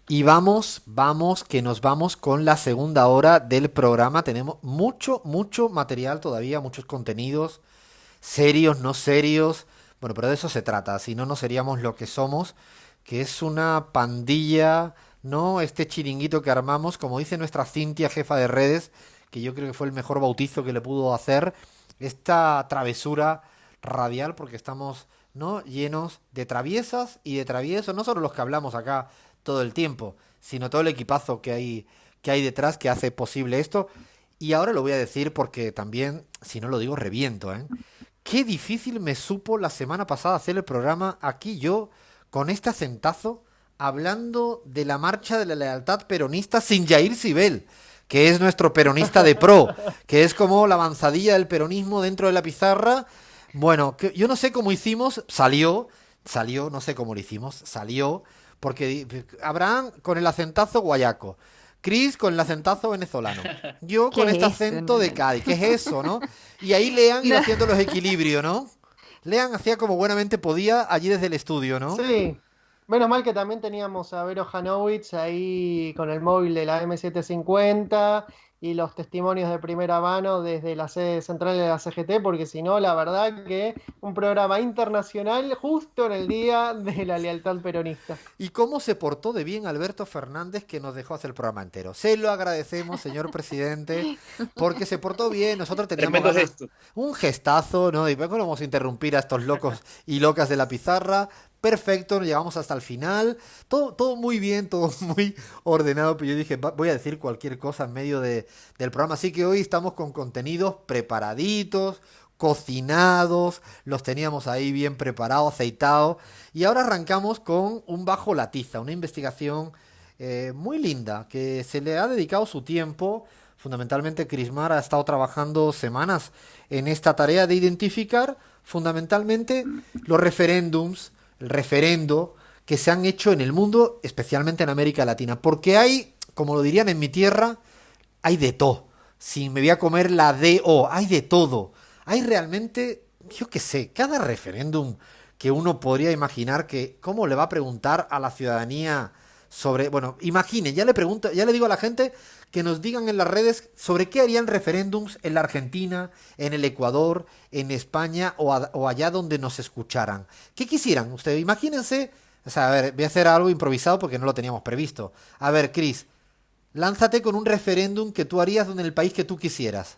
Y vamos, que nos vamos con la segunda hora del programa. Tenemos mucho, mucho material todavía, muchos contenidos, serios, no serios. Bueno, pero de eso se trata, si no, no seríamos lo que somos, que es una pandilla, ¿no? Este chiringuito que armamos, como dice nuestra Cintia, jefa de redes, que yo creo que fue el mejor bautizo que le pudo hacer, esta travesura radial, porque estamos, ¿no? Llenos de traviesas y de traviesos, no solo los que hablamos acá todo el tiempo, sino todo el equipazo que hay detrás que hace posible esto. Y ahora lo voy a decir porque también, si no lo digo, reviento, ¿eh? Qué difícil me supo la semana pasada hacer el programa aquí yo, con este acentazo, hablando de la marcha de la lealtad peronista sin Jair Sibel, que es nuestro peronista de pro, que es como la avanzadilla del peronismo dentro de la pizarra. Bueno, yo no sé cómo hicimos, salió, no sé cómo lo hicimos, salió, porque Abraham con el acentazo guayaco, Chris con el acentazo venezolano, yo con este ¿Qué es eso? acento No, de no, no. Cádiz, ¿qué es eso, no? Y ahí Lean iba No. haciendo los equilibrios, ¿no? Lean hacía como buenamente podía allí desde el estudio, ¿no? Sí, menos mal que también teníamos a Vero Janowitz ahí con el móvil de la M750 y los testimonios de primera mano desde la sede central de la CGT, porque si no, la verdad que un programa internacional justo en el día de la lealtad peronista. Y cómo se portó de bien Alberto Fernández que nos dejó hacer el programa entero. Se lo agradecemos, señor presidente, porque se portó bien. Nosotros teníamos Tremendo ganas. gesto. Un gestazo, ¿no? Y luego vamos a interrumpir a estos locos y locas de la pizarra. Perfecto, nos llegamos hasta el final. Todo muy bien, todo muy ordenado. Pero yo dije, voy a decir cualquier cosa en medio del programa. Así que hoy estamos con contenidos preparaditos, cocinados. Los teníamos ahí bien preparados, aceitados. Y ahora arrancamos con un bajo la tiza, una investigación muy linda, que se le ha dedicado su tiempo. Fundamentalmente, Crismar ha estado trabajando semanas en esta tarea de identificar fundamentalmente los referéndums, el referendo que se han hecho en el mundo, especialmente en América Latina. Porque hay, como lo dirían en mi tierra, hay de todo. Si me voy a comer la DO, hay de todo. Hay realmente, yo qué sé, cada referéndum que uno podría imaginar que, ¿cómo le va a preguntar a la ciudadanía sobre, bueno, imagine, ya le pregunto, ya le digo a la gente que nos digan en las redes sobre qué harían referéndums en la Argentina, en el Ecuador, en España o allá donde nos escucharan. ¿Qué quisieran ustedes? Imagínense, o sea, a ver, voy a hacer algo improvisado porque no lo teníamos previsto. A ver, Cris, lánzate con un referéndum que tú harías en el país que tú quisieras.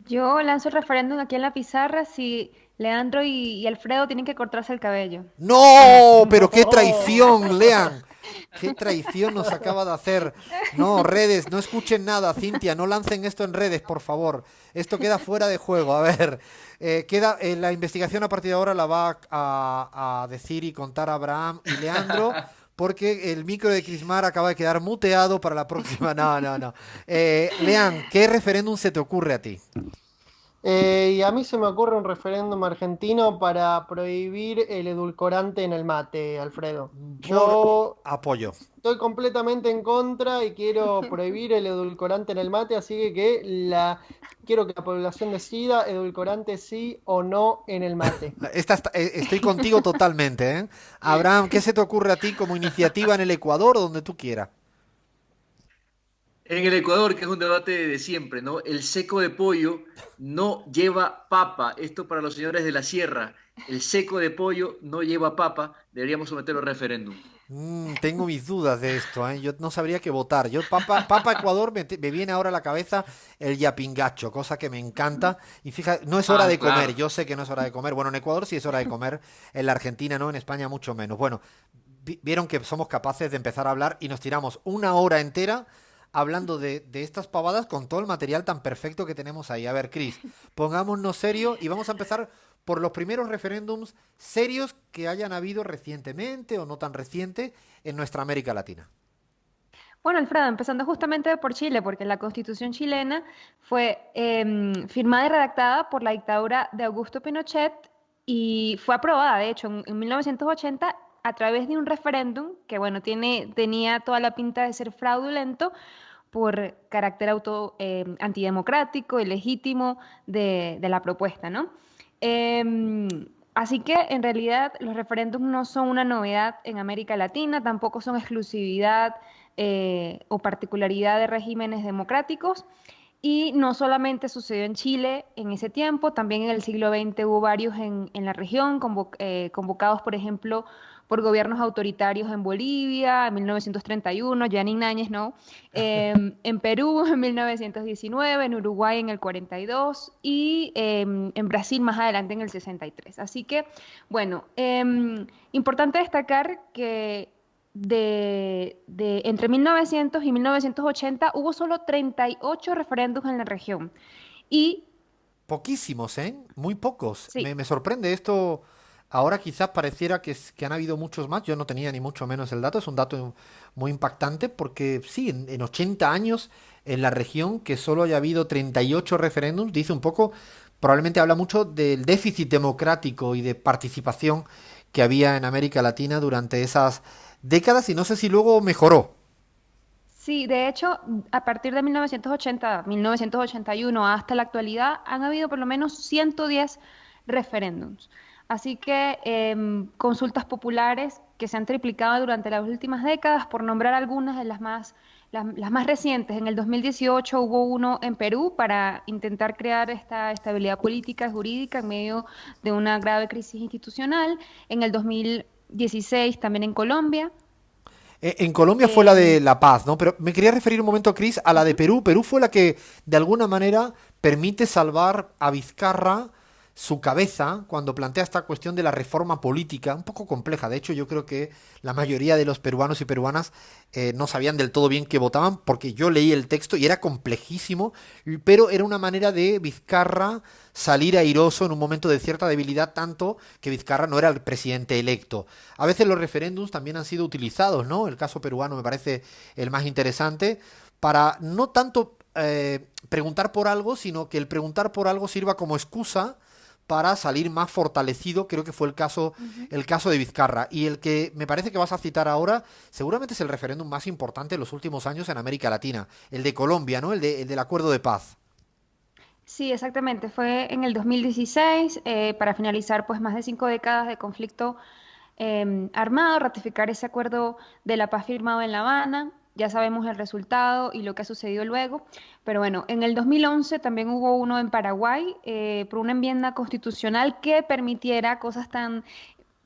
Yo lanzo el referéndum aquí en la pizarra si Leandro y Alfredo tienen que cortarse el cabello. ¡No! Pero qué traición, No. Lean. Qué traición nos acaba de hacer. No, redes, no escuchen nada, Cintia, no lancen esto en redes, por favor. Esto queda fuera de juego. A ver, la investigación a partir de ahora la va a decir y contar Abraham y Leandro, porque el micro de Crismar acaba de quedar muteado para la próxima. No, no, no. Lean, ¿qué referéndum se te ocurre a ti? Y a mí se me ocurre un referéndum argentino para prohibir el edulcorante en el mate, Alfredo. Por Yo apoyo. estoy completamente en contra y quiero prohibir el edulcorante en el mate, así quiero que la población decida edulcorante sí o no en el mate. Estoy contigo totalmente, ¿eh? Abraham, ¿qué se te ocurre a ti como iniciativa en el Ecuador o donde tú quieras? En el Ecuador, que es un debate de siempre, ¿no? El seco de pollo no lleva papa. Esto para los señores de la sierra. El seco de pollo no lleva papa. Deberíamos someterlo a referéndum. Tengo mis dudas de esto, ¿eh? Yo no sabría qué votar. Papa Ecuador, me viene ahora a la cabeza el yapingacho, cosa que me encanta. Y fíjate, no es hora Ah, de comer, claro. yo sé que no es hora de comer. Bueno, en Ecuador sí es hora de comer, en la Argentina no, en España mucho menos. Bueno, vieron que somos capaces de empezar a hablar y nos tiramos una hora entera hablando de estas pavadas con todo el material tan perfecto que tenemos ahí. A ver, Cris, pongámonos serio y vamos a empezar por los primeros referéndums serios que hayan habido recientemente o no tan reciente en nuestra América Latina. Bueno, Alfredo, empezando justamente por Chile, porque la Constitución chilena fue firmada y redactada por la dictadura de Augusto Pinochet y fue aprobada, de hecho, en 1980 a través de un referéndum que, bueno, tenía toda la pinta de ser fraudulento por carácter antidemocrático, ilegítimo de la propuesta, ¿no? Así que en realidad los referéndums no son una novedad en América Latina, tampoco son exclusividad o particularidad de regímenes democráticos. Y no solamente sucedió en Chile en ese tiempo, también en el siglo XX hubo varios en la región, convocados, por ejemplo, por gobiernos autoritarios en Bolivia en 1931, Janine Áñez, ¿no? En Perú en 1919, en Uruguay en el 42 y en Brasil más adelante en el 63. Así que, bueno, importante destacar que entre 1900 y 1980 hubo solo 38 referéndums en la región. Y Poquísimos, ¿eh? Muy pocos. sí, Me sorprende esto. Ahora quizás pareciera que han habido muchos más. Yo no tenía ni mucho menos el dato. Es un dato muy impactante porque sí, en 80 años en la región que solo haya habido 38 referéndums, dice un poco, probablemente habla mucho del déficit democrático y de participación que había en América Latina durante esas décadas y no sé si luego mejoró. sí, de hecho, a partir de 1980, 1981 hasta la actualidad han habido por lo menos 110 referéndums. Así que consultas populares que se han triplicado durante las últimas décadas, por nombrar algunas de las más recientes. En el 2018 hubo uno en Perú para intentar crear esta estabilidad política y jurídica en medio de una grave crisis institucional. En el 2016 también en Colombia. En Colombia fue la de Em, La Paz, ¿no? Pero me quería referir un momento, Cris, a la de Ujú. Perú. Perú fue la que, de alguna manera, permite salvar a Vizcarra su cabeza cuando plantea esta cuestión de la reforma política, un poco compleja. De hecho, yo creo que la mayoría de los peruanos y peruanas no sabían del todo bien qué votaban, porque yo leí el texto y era complejísimo, pero era una manera de Vizcarra salir airoso en un momento de cierta debilidad, tanto que Vizcarra no era el presidente electo. A veces los referéndums también han sido utilizados, ¿no? El caso peruano me parece el más interesante para no tanto preguntar por algo, sino que el preguntar por algo sirva como excusa para salir más fortalecido, creo que fue Ujú. el caso de Vizcarra. Y el que me parece que vas a citar ahora, seguramente es el referéndum más importante de los últimos años en América Latina, el de Colombia, ¿no? El del acuerdo de paz. Sí, exactamente. Fue en el 2016, para finalizar pues más de 5 décadas de conflicto armado, ratificar ese acuerdo de la paz firmado en La Habana. Ya sabemos el resultado y lo que ha sucedido luego. Pero bueno, en el 2011 también hubo uno en Paraguay por una enmienda constitucional que permitiera cosas tan,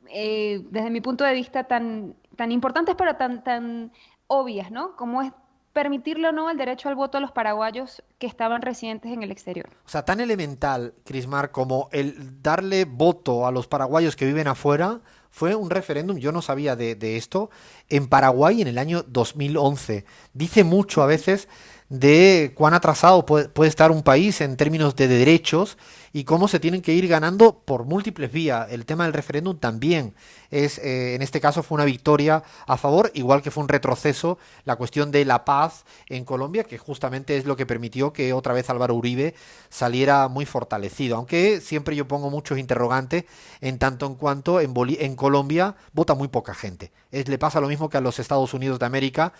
desde mi punto de vista, tan importantes, pero tan obvias, ¿no? Como es permitirle o no el derecho al voto a los paraguayos que estaban residentes en el exterior. O sea, tan elemental, Crismar, como el darle voto a los paraguayos que viven afuera, fue un referéndum, yo no sabía de esto, en Paraguay en el año 2011. Dice mucho a Ujú. veces de cuán atrasado puede estar un país en términos de derechos y cómo se tienen que ir ganando por múltiples vías. El tema del referéndum también es, en este caso fue una victoria a favor, igual que fue un retroceso la cuestión de la paz en Colombia, que justamente es lo que permitió que otra vez Álvaro Uribe saliera muy fortalecido. Aunque siempre yo pongo muchos interrogantes en tanto en cuanto en Colombia vota muy poca gente. Le pasa lo mismo que a los Estados Unidos de América,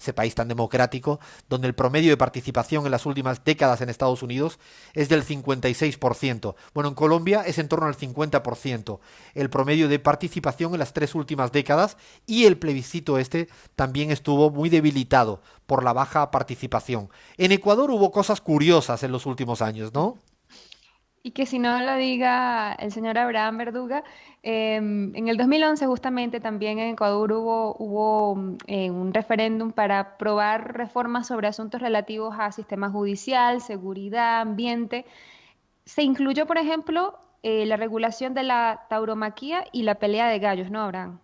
ese país tan democrático, donde el promedio de participación en las últimas décadas en Estados Unidos es del 56%. Bueno, en Colombia es en torno al 50% el promedio de participación en las 3 últimas décadas y el plebiscito este también estuvo muy debilitado por la baja participación. En Ecuador hubo cosas curiosas en los últimos años, ¿no? Y que si no lo diga el señor Abraham Verduga, en el 2011 justamente también en Ecuador hubo un referéndum para aprobar reformas sobre asuntos relativos a sistema judicial, seguridad, ambiente. Se incluyó, por ejemplo, la regulación de la tauromaquia y la pelea de gallos, ¿no, Abraham?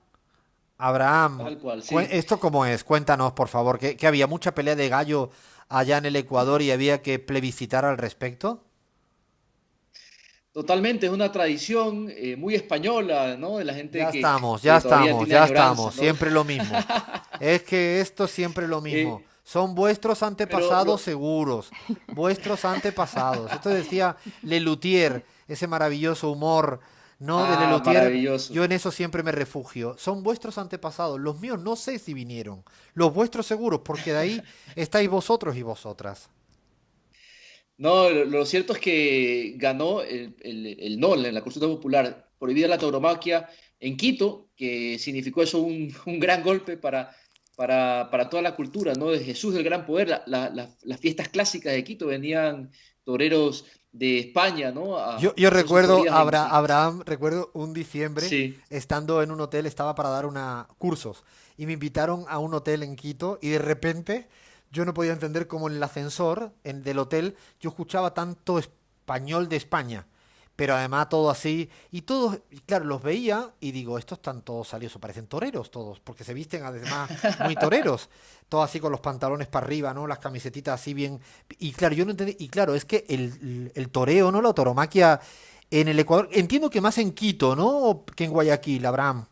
Abraham, Tal cual, sí. ¿esto cómo es? Cuéntanos, por favor, que había mucha pelea de gallo allá en el Ecuador y había que plebiscitar al respecto. Totalmente, es una tradición muy española, ¿no? De la gente Ya que, estamos, ya que todavía estamos, tiene ya añoranza, estamos, ¿no? siempre lo mismo. Es que esto siempre lo mismo. Eh, Son vuestros pero antepasados seguros, vuestros antepasados. Esto decía Lelutier, ese maravilloso humor, ¿no? De Lelutier, maravilloso. yo en eso siempre me refugio. Son vuestros antepasados, los míos no sé si vinieron, los vuestros seguros, porque de ahí estáis vosotros y vosotras. No, lo cierto es que ganó el no en la consulta popular. prohibida la tauromaquia en Quito, que significó eso un gran golpe para toda la cultura, ¿no? De Jesús del Gran Poder, las fiestas clásicas de Quito venían toreros de España, ¿no? Yo A hacer sus recuerdo, corridas Abraham, recuerdo un diciembre, sí. estando en un hotel, estaba para dar cursos, y me invitaron a un hotel en Quito, y de repente yo no podía entender cómo en el ascensor del hotel yo escuchaba tanto español de España, pero además todo así, y todos, y claro, los veía y digo, estos están todos salidos, parecen toreros todos, porque se visten además muy toreros, todos así con los pantalones para arriba, ¿no? Las camisetitas así bien, y claro, yo no entendí, y claro, es que el toreo, ¿no? La toromaquia en el Ecuador, entiendo que más en Quito, ¿no? Que en Guayaquil, Abraham.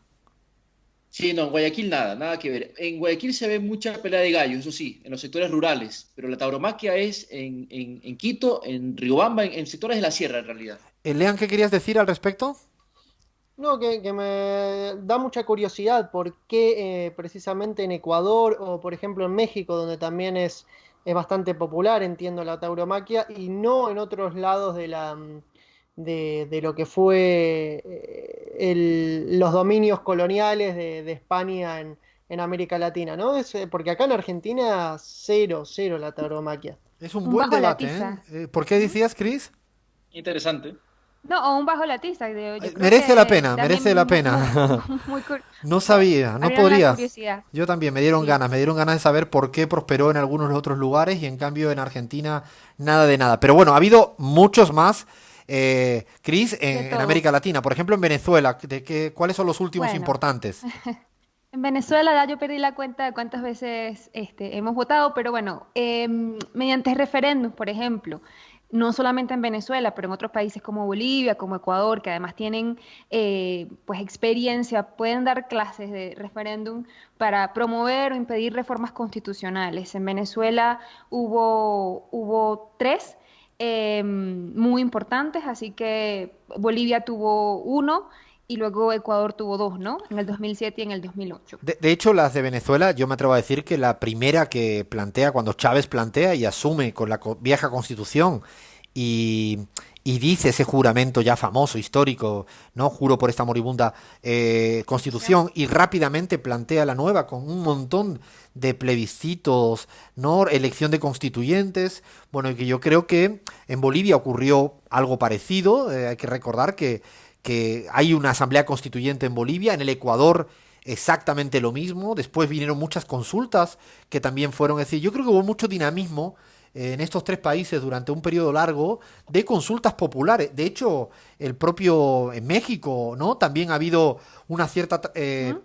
Sí, no, en Guayaquil nada que ver. En Guayaquil se ve mucha pelea de gallos, eso sí, en los sectores rurales, pero la tauromaquia es en Quito, en Riobamba, en sectores de la sierra en realidad. Lean, ¿qué querías decir al respecto? No, que me da mucha curiosidad por qué precisamente en Ecuador o por ejemplo en México, donde también es bastante popular, entiendo, la tauromaquia, y no en otros lados de lo que fue los dominios coloniales de España en América Latina, ¿no? Porque acá en Argentina cero, cero la tauromaquia. Es un Un buen bajo la debate, ¿eh? tiza. ¿Por qué decías, Chris? Interesante. No, o un bajo la tiza, yo creo Merece la que pena, merece también la pena. muy No sabía, no abrieron la podría. curiosidad. Yo también Sí. me dieron ganas de saber por qué prosperó en algunos otros lugares y en cambio en Argentina nada de nada. Pero bueno, ha habido muchos más, Chris, De en todo. América Latina. Por ejemplo, en Venezuela, ¿cuáles son los últimos Bueno, importantes? en Venezuela ya yo perdí la cuenta de cuántas veces hemos votado, pero bueno, mediante referéndums, por ejemplo, no solamente en Venezuela, pero en otros países como Bolivia, como Ecuador, que además tienen pues experiencia, pueden dar clases de referéndum para promover o impedir reformas constitucionales. En Venezuela hubo tres muy importantes, así que Bolivia tuvo uno y luego Ecuador tuvo dos, ¿no? En el 2007 y en el 2008. De hecho, las de Venezuela, yo me atrevo a decir que la primera que plantea, cuando Chávez plantea y asume con la vieja constitución y, y dice ese juramento ya famoso, histórico, ¿no? Juro por esta moribunda constitución y rápidamente plantea la nueva con un montón de plebiscitos, ¿no? Elección de constituyentes. Bueno, y que yo creo que en Bolivia ocurrió algo parecido. Hay que recordar que hay una asamblea constituyente en Bolivia, en el Ecuador exactamente lo mismo, después vinieron muchas consultas que también fueron, es decir, yo creo que hubo mucho dinamismo en estos tres países durante un periodo largo de consultas populares. De hecho, el propio en México, ¿no? También ha habido una cierta Ujú.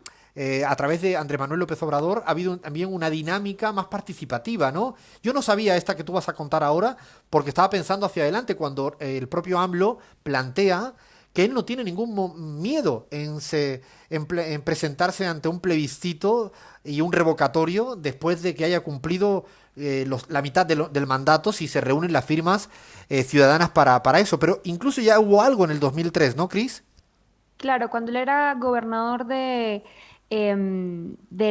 a través de Andrés Manuel López Obrador ha habido también una dinámica más participativa, ¿no? Yo no sabía esta que tú vas a contar ahora porque estaba pensando hacia adelante cuando el propio AMLO plantea que él no tiene ningún miedo en presentarse ante un plebiscito y un revocatorio después de que haya cumplido la mitad del mandato si se reúnen las firmas ciudadanas para eso. Pero incluso ya hubo algo en el 2003, ¿no, Cris? Claro, cuando él era gobernador del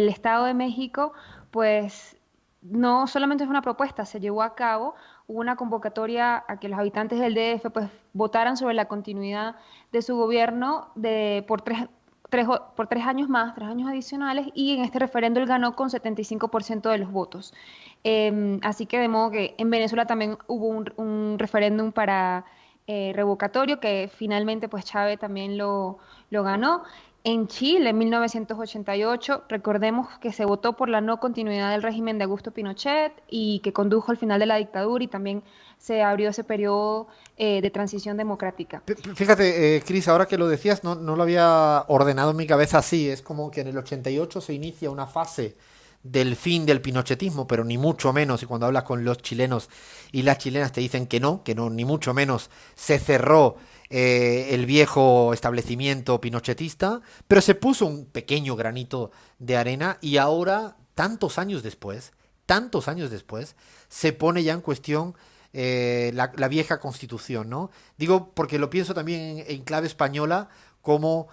Estado de México, pues no solamente es una propuesta, se llevó a cabo, hubo una convocatoria a que los habitantes del DF pues votaran sobre la continuidad de su gobierno por 3 años más, 3 años adicionales, y en este referendo él ganó con 75% de los votos. Así que de modo que en Venezuela también hubo un referéndum para revocatorio que finalmente pues Chávez también lo ganó. En Chile, en 1988, recordemos que se votó por la no continuidad del régimen de Augusto Pinochet y que condujo al final de la dictadura y también se abrió ese periodo de transición democrática. Fíjate, Cris, ahora que lo decías, no lo había ordenado en mi cabeza así. Es como que en el 88 se inicia una fase del fin del pinochetismo, pero ni mucho menos, y cuando hablas con los chilenos y las chilenas te dicen que no, ni mucho menos se cerró el viejo establecimiento pinochetista, pero se puso un pequeño granito de arena y ahora, tantos años después, se pone ya en cuestión la vieja constitución, ¿no? Digo, porque lo pienso también en clave española, como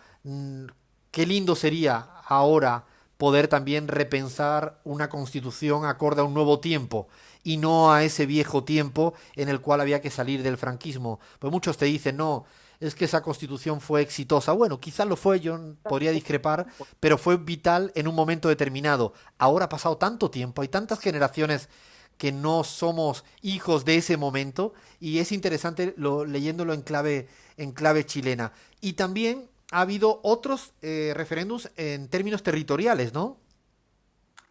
qué lindo sería ahora poder también repensar una constitución acorde a un nuevo tiempo y no a ese viejo tiempo en el cual había que salir del franquismo. Pues muchos te dicen, no, es que esa constitución fue exitosa. Bueno, quizás lo fue, yo podría discrepar, pero fue vital en un momento determinado. Ahora ha pasado tanto tiempo, hay tantas generaciones que no somos hijos de ese momento y es interesante leyéndolo en clave chilena. Y también ha habido otros referéndums en términos territoriales, ¿no?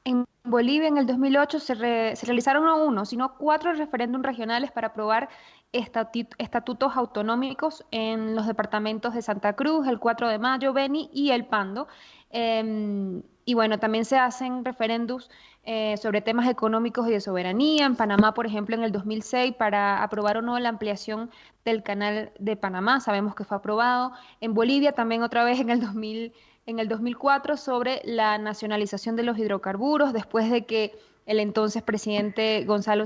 En Bolivia en el 2008 se realizaron no uno, sino 4 referéndums regionales para aprobar estatutos autonómicos en los departamentos de Santa Cruz, el 4 de Mayo, Beni y El Pando. Y bueno, también se hacen referéndums sobre temas económicos y de soberanía. En Panamá, por ejemplo, en el 2006 para aprobar o no la ampliación del canal de Panamá, sabemos que fue aprobado. En Bolivia también otra vez en el 2004 sobre la nacionalización de los hidrocarburos, después de que el entonces presidente Gonzalo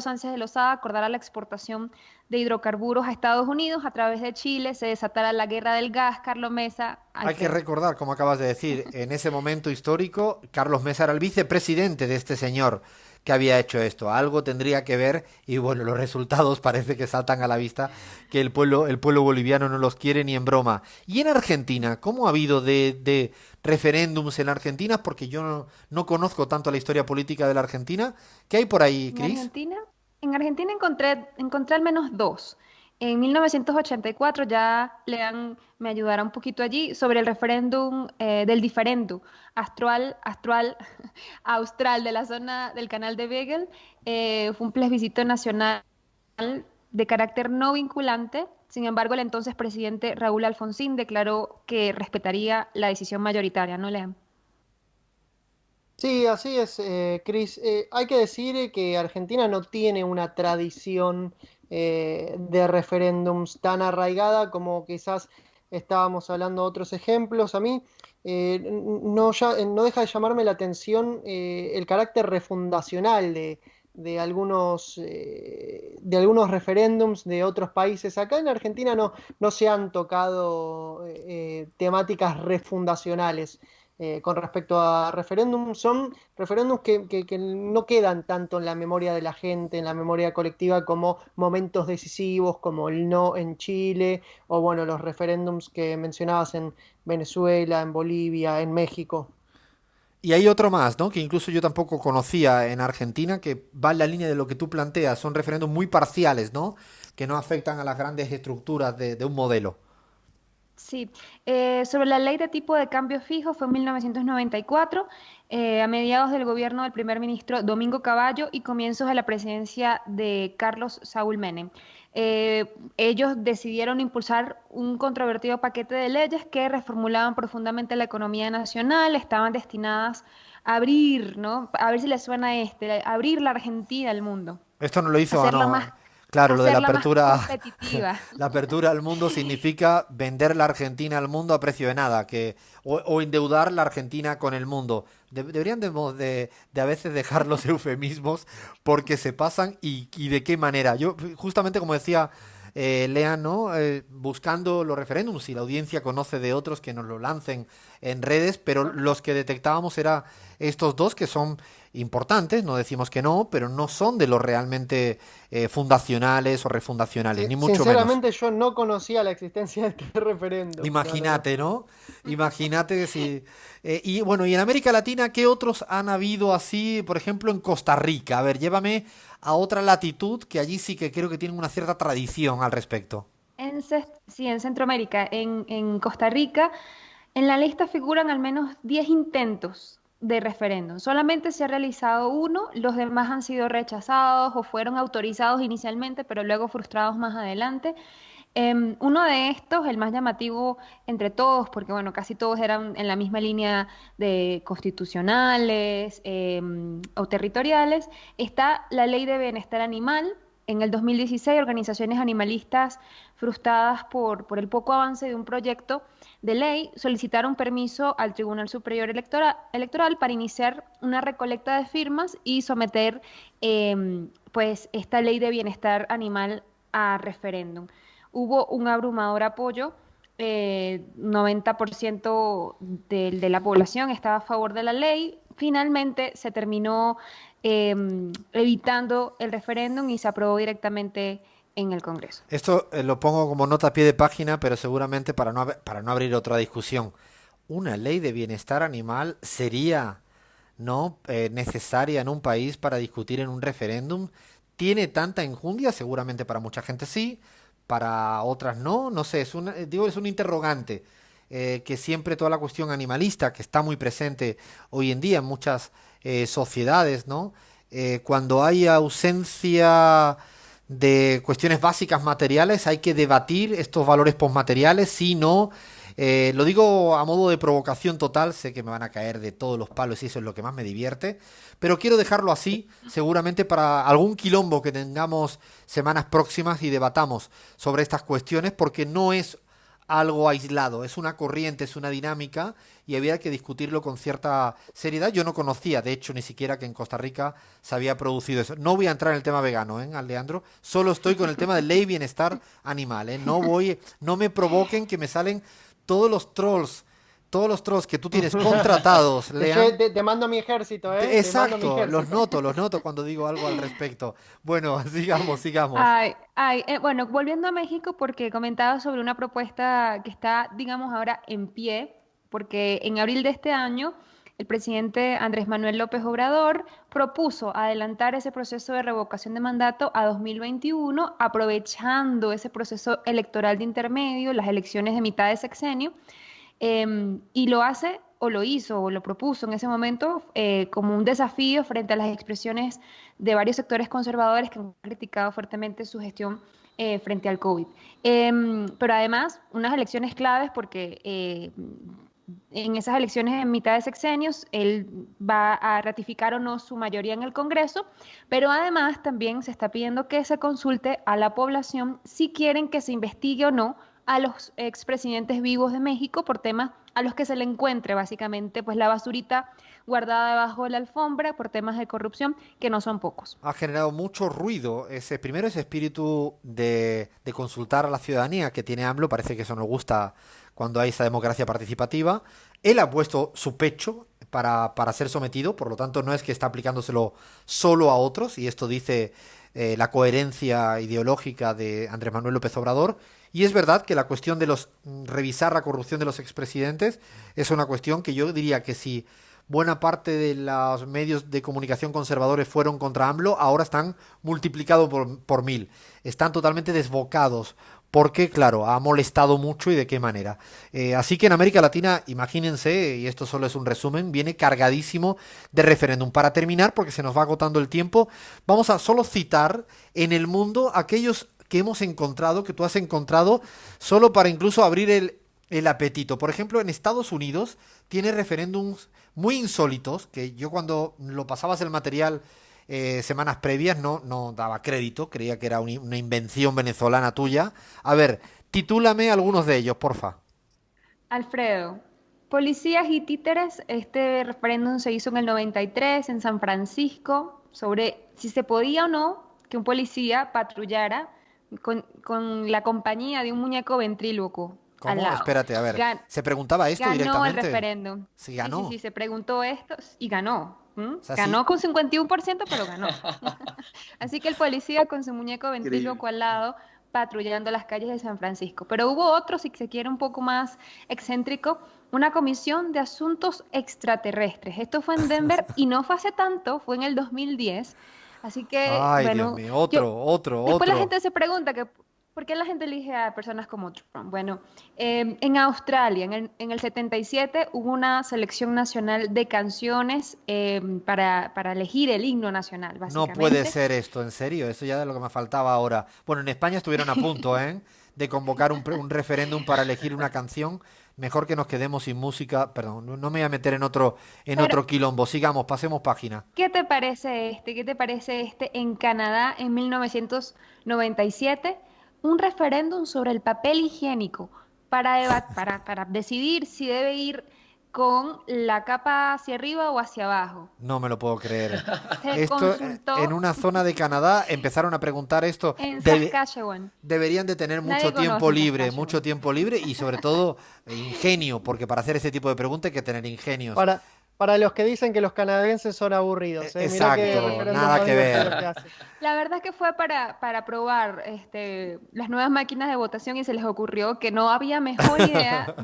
Sánchez de Lozada acordara la exportación de hidrocarburos a Estados Unidos a través de Chile, se desatara la guerra del gas, Carlos Mesa al Hay que frente. recordar, como acabas de decir, en ese momento histórico, Carlos Mesa era el vicepresidente de este señor que había hecho esto. Algo tendría que ver y bueno, los resultados parece que saltan a la vista, que el pueblo boliviano no los quiere ni en broma. Y en Argentina, ¿cómo ha habido de referéndums en Argentina? Porque yo no conozco tanto la historia política de la Argentina. ¿Qué hay por ahí, En Cris? Argentina, encontré al menos 2. En 1984 ya me ayudará un poquito allí sobre el referéndum del diferendo austral de la zona del canal de Beagle. Fue un plebiscito nacional de carácter no vinculante. Sin embargo, el entonces presidente Raúl Alfonsín declaró que respetaría la decisión mayoritaria, ¿no, Lean? Sí, así es, Chris. Hay que decir que Argentina no tiene una tradición de referéndums tan arraigada como quizás estábamos hablando de otros ejemplos. A mí no deja de llamarme la atención el carácter refundacional de algunos referéndums de otros países. Acá en Argentina no se han tocado temáticas refundacionales con respecto a referéndums. Son referéndums que no quedan tanto en la memoria de la gente, en la memoria colectiva, como momentos decisivos, como el no en Chile, o bueno, los referéndums que mencionabas en Venezuela, en Bolivia, en México. Y hay otro más, ¿no? Que incluso yo tampoco conocía en Argentina, que va en la línea de lo que tú planteas. Son referéndums muy parciales, ¿no? Que no afectan a las grandes estructuras de un modelo. Sí, sobre la ley de tipo de cambio fijo fue en 1994, a mediados del gobierno del primer ministro Domingo Cavallo y comienzos de la presidencia de Carlos Saúl Menem. Ellos decidieron impulsar un controvertido paquete de leyes que reformulaban profundamente la economía nacional, estaban destinadas a abrir, ¿no? A ver si les suena a abrir la Argentina al mundo, Esto no lo hizo, hacerla no. más, Claro, lo de la hacerla más apertura, competitiva. la apertura al mundo significa vender la Argentina al mundo a precio de nada, o endeudar la Argentina con el mundo. Deberían de a veces dejar los eufemismos porque se pasan y de qué manera. Yo, justamente como decía Lean, ¿no? Buscando los referéndums, si la audiencia conoce de otros que nos lo lancen en redes, pero los que detectábamos era estos dos que son importantes, no decimos que no, pero no son de los realmente fundacionales o refundacionales, ni mucho menos. Sinceramente yo no conocía la existencia de este referéndum. No, no, no. Imagínate, ¿no? Imagínate si... y bueno, y en América Latina, ¿qué otros han habido así? Por ejemplo, en Costa Rica. A ver, llévame a otra latitud que allí sí que creo que tienen una cierta tradición al respecto. Sí, en Centroamérica, en Costa Rica, en la lista figuran al menos 10 intentos de referéndum. Solamente se ha realizado uno, los demás han sido rechazados o fueron autorizados inicialmente, pero luego frustrados más adelante. Uno de estos, el más llamativo entre todos, porque bueno, casi todos eran en la misma línea de constitucionales o territoriales, está la Ley de Bienestar Animal. En el 2016, organizaciones animalistas frustradas por el poco avance de un proyecto de ley solicitaron permiso al Tribunal Superior Electoral para iniciar una recolecta de firmas y someter pues esta ley de bienestar animal a referéndum. Hubo un abrumador apoyo, 90% de la población estaba a favor de la ley. Finalmente se terminó evitando el referéndum y se aprobó directamente en el Congreso. Esto lo pongo como nota a pie de página, pero seguramente para no abrir otra discusión. ¿Una ley de bienestar animal sería no necesaria en un país para discutir en un referéndum? ¿Tiene tanta enjundia? Seguramente para mucha gente sí, para otras no. No sé, es un interrogante que siempre toda la cuestión animalista, que está muy presente hoy en día en muchas sociedades, ¿no? Cuando hay ausencia de cuestiones básicas materiales, hay que debatir estos valores posmateriales, sí, no. Lo digo a modo de provocación total, sé que me van a caer de todos los palos y eso es lo que más me divierte, pero quiero dejarlo así, seguramente para algún quilombo que tengamos semanas próximas y debatamos sobre estas cuestiones, porque no es algo aislado, es una corriente, es una dinámica y había que discutirlo con cierta seriedad. Yo no conocía, de hecho, ni siquiera que en Costa Rica se había producido eso. No voy a entrar en el tema vegano, Alejandro, solo estoy con el tema de ley y bienestar animal, no me provoquen que me salen todos los trolls que tú tienes contratados, Lean. Te mando mi ejército, ¿eh? Exacto, Te mando mi ejército. los noto cuando digo algo al respecto. Bueno, sigamos. Bueno, volviendo a México, porque comentaba sobre una propuesta que está, digamos, ahora en pie, porque en abril de este año el presidente Andrés Manuel López Obrador propuso adelantar ese proceso de revocación de mandato a 2021, aprovechando ese proceso electoral de intermedio, las elecciones de mitad de sexenio, y lo hace, o lo hizo, o lo propuso en ese momento como un desafío frente a las expresiones de varios sectores conservadores que han criticado fuertemente su gestión frente al COVID. Pero además, unas elecciones claves porque en esas elecciones en mitad de sexenios él va a ratificar o no su mayoría en el Congreso, pero además también se está pidiendo que se consulte a la población si quieren que se investigue o no a los expresidentes vivos de México por temas a los que se le encuentre básicamente pues la basurita guardada debajo de la alfombra por temas de corrupción que no son pocos. Ha generado mucho ruido primero ese espíritu de consultar a la ciudadanía que tiene AMLO, parece que eso nos gusta cuando hay esa democracia participativa. Él ha puesto su pecho para ser sometido, por lo tanto no es que está aplicándoselo solo a otros, y esto dice la coherencia ideológica de Andrés Manuel López Obrador. Y es verdad que la cuestión de revisar la corrupción de los expresidentes es una cuestión que yo diría que si buena parte de los medios de comunicación conservadores fueron contra AMLO, ahora están multiplicados por 1000. Están totalmente desbocados porque, claro, ha molestado mucho y de qué manera. Así que en América Latina, imagínense, y esto solo es un resumen, viene cargadísimo de referéndum. Para terminar, porque se nos va agotando el tiempo, vamos a solo citar en el mundo aquellos que hemos encontrado, que tú has encontrado, solo para incluso abrir el apetito. Por ejemplo, en Estados Unidos tiene referéndums muy insólitos, que yo cuando lo pasabas el material semanas previas no daba crédito, creía que era una invención venezolana tuya. A ver, titúlame algunos de ellos, porfa. Alfredo, policías y títeres, este referéndum se hizo en el 93 en San Francisco sobre si se podía o no que un policía patrullara con la compañía de un muñeco ventríloco al ¿Cómo? lado. Espérate, a ver. ¿Se preguntaba esto Ganó directamente? el referéndum. Sí, ganó. Sí, se preguntó esto y ganó. O sea, Ganó sí. con 51%, pero ganó. Así que el policía con su muñeco ventríloco al lado patrullando las calles de San Francisco. Pero hubo otro, si se quiere un poco más excéntrico, una comisión de asuntos extraterrestres. Esto fue en Denver y no fue hace tanto, fue en el 2010. Así que, Ay, Dios bueno, mío, otro. después la gente se pregunta que ¿por qué la gente elige a personas como Trump? Bueno, en Australia, en el 77, hubo una selección nacional de canciones para elegir el himno nacional, No puede básicamente. ser esto, en serio, eso ya es lo que me faltaba ahora. Bueno, en España estuvieron a punto, de convocar un referéndum para elegir una canción. Mejor que nos quedemos sin música. Perdón, no me voy a meter en Pero, otro quilombo. Sigamos, pasemos página. ¿qué te parece este? ¿Qué te parece este en Canadá en 1997? Un referéndum sobre el papel higiénico para decidir si debe ir con la capa hacia arriba o hacia abajo. No me lo puedo creer. Se Esto, en consultó una zona de Canadá empezaron a preguntar esto. en Saskatchewan. Deberían de tener Nadie conoce Saskatchewan. mucho tiempo libre y sobre todo ingenio, porque para hacer ese tipo de preguntas hay que tener ingenios. Para, para los que dicen que los canadienses son aburridos. Mirá qué Exacto, referéndum nada más que divertido ver. que hace. La verdad es que fue para probar las nuevas máquinas de votación y se les ocurrió que no había mejor idea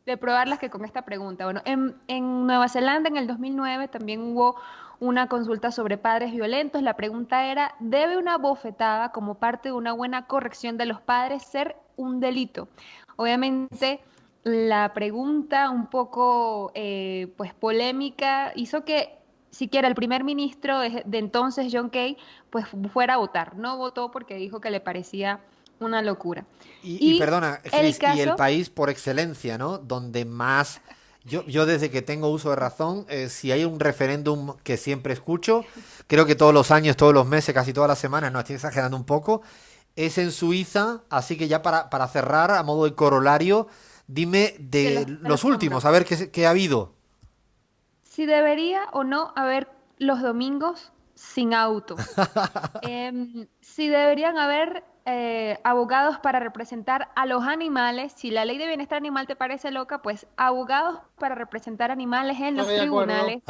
de probarlas que con esta pregunta. Bueno, en Nueva Zelanda en el 2009 también hubo una consulta sobre padres violentos. La pregunta era, ¿debe una bofetada como parte de una buena corrección de los padres ser un delito? Obviamente la pregunta un poco pues polémica hizo que siquiera el primer ministro de entonces, John Key, pues fuera a votar. No votó porque dijo que le parecía una locura. Y Y perdona, el Cris, y el caso, país por excelencia, ¿no? Donde más... Yo desde que tengo uso de razón, si hay un referéndum que siempre escucho, creo que todos los años, todos los meses, casi todas las semanas, no estoy exagerando un poco, es en Suiza, así que ya para cerrar, a modo de corolario, dime de de los los últimos, nombres. a ver qué ha habido. Si debería o no haber los domingos sin auto. Si deberían haber abogados para representar a los animales. Si la ley de bienestar animal te parece loca, pues abogados para representar animales en los Estoy de acuerdo. tribunales.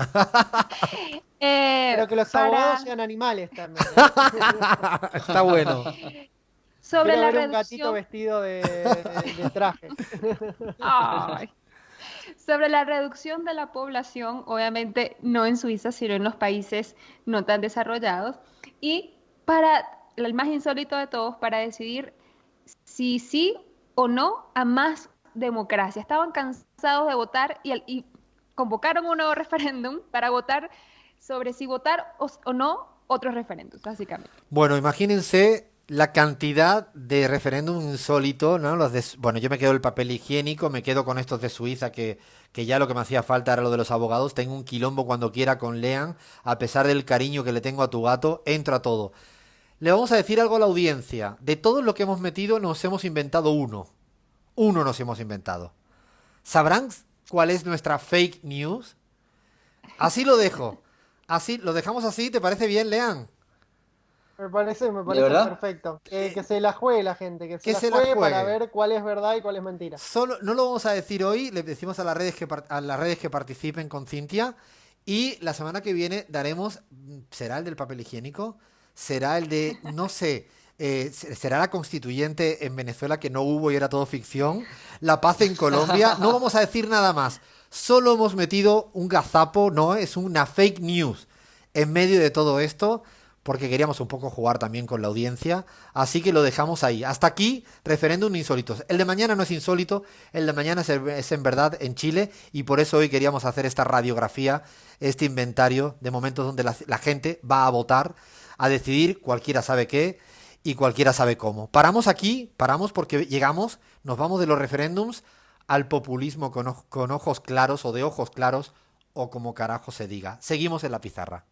Eh, Pero que los abogados para, sean animales también, ¿eh? Está bueno. sobre Quiero la ver un gatito reducción. vestido de traje. Ay. Sobre la reducción de la población, obviamente no en Suiza, sino en los países no tan desarrollados. Y para el más insólito de todos, para decidir si sí o no a más democracia. Estaban cansados de votar y convocaron un nuevo referéndum para votar sobre si votar o no otros referéndums, básicamente. Bueno, imagínense la cantidad de referéndum insólito, ¿no? Bueno, yo me quedo el papel higiénico, me quedo con estos de Suiza, que ya lo que me hacía falta era lo de los abogados. Tengo un quilombo cuando quiera con Lean, a pesar del cariño que le tengo a tu gato, entro a todo. Le vamos a decir algo a la audiencia. De todo lo que hemos metido, nos hemos inventado uno. Uno nos hemos inventado. ¿Sabrán cuál es nuestra fake news? Así lo dejo. Así, lo dejamos así, ¿te parece bien, Lean? Me ¿De parece verdad? perfecto. Que se la juegue la gente, que se Que la se la juegue para juegue. ver cuál es verdad y cuál es mentira. Solo, no lo vamos a decir hoy, le decimos a las redes a las redes que participen con Cintia y la semana que viene daremos, ¿será el del papel higiénico? ¿Será el de, no sé, será la constituyente en Venezuela que no hubo y era todo ficción? ¿La paz en Colombia? No vamos a decir nada más. Solo hemos metido un gazapo, no, es una fake news en medio de todo esto porque queríamos un poco jugar también con la audiencia, así que lo dejamos ahí. Hasta aquí, referéndum insólitos. El de mañana no es insólito, el de mañana es en verdad en Chile y por eso hoy queríamos hacer esta radiografía, este inventario de momentos donde la gente va a votar, a decidir cualquiera sabe qué y cualquiera sabe cómo. Paramos aquí, paramos porque llegamos, nos vamos de los referéndums al populismo con ojos claros o de ojos claros o como carajo se diga. Seguimos en la pizarra.